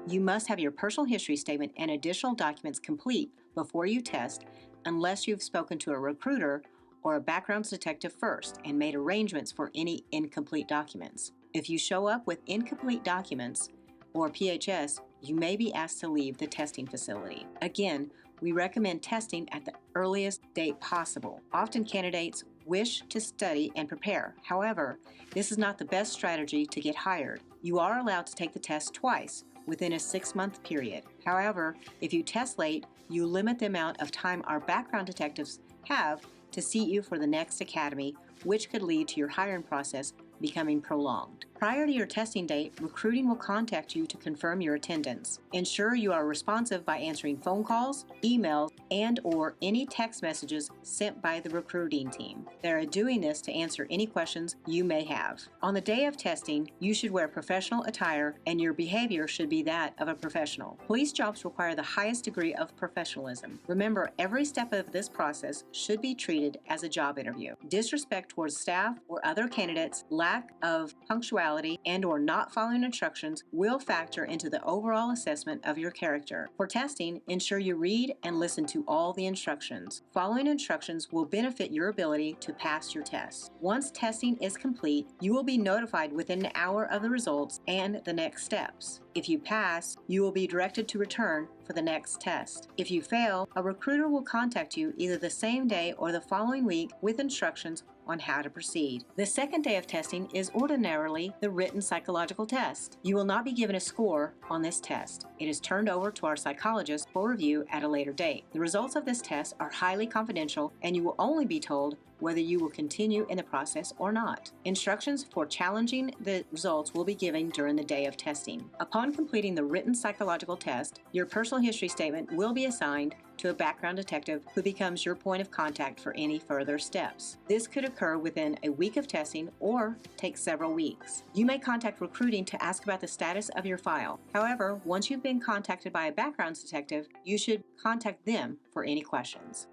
You must have your personal history statement and additional documents complete before you test, unless you've spoken to a recruiter or a background detective first and made arrangements for any incomplete documents. If you show up with incomplete documents or PHS, you may be asked to leave the testing facility. Again, we recommend testing at the earliest date possible. Often candidates wish to study and prepare. However, this is not the best strategy to get hired. You are allowed to take the test twice within a 6-month period. However, if you test late, you limit the amount of time our background detectives have to seat you for the next academy, which could lead to your hiring process becoming prolonged. Prior to your testing date, recruiting will contact you to confirm your attendance. Ensure you are responsive by answering phone calls, emails, and/or any text messages sent by the recruiting team. They are doing this to answer any questions you may have. On the day of testing, you should wear professional attire and your behavior should be that of a professional. Police jobs require the highest degree of professionalism. Remember, every step of this process should be treated as a job interview. Disrespect towards staff or other candidates, lack of punctuality, and/or not following instructions will factor into the overall assessment of your character. For testing, ensure you read and listen to all the instructions. Following instructions will benefit your ability to pass your test. Once testing is complete, you will be notified within an hour of the results and the next steps. If you pass, you will be directed to return for the next test. If you fail, a recruiter will contact you either the same day or the following week with instructions on how to proceed. The second day of testing is ordinarily the written psychological test. You will not be given a score on this test. It is turned over to our psychologist for review at a later date. The results of this test are highly confidential, and you will only be told whether you will continue in the process or not. Instructions for challenging the results will be given during the day of testing. Upon completing the written psychological test, your personal history statement will be assigned to a background detective who becomes your point of contact for any further steps. This could occur within a week of testing or take several weeks. You may contact recruiting to ask about the status of your file. However, once you've been contacted by a background detective, you should contact them for any questions.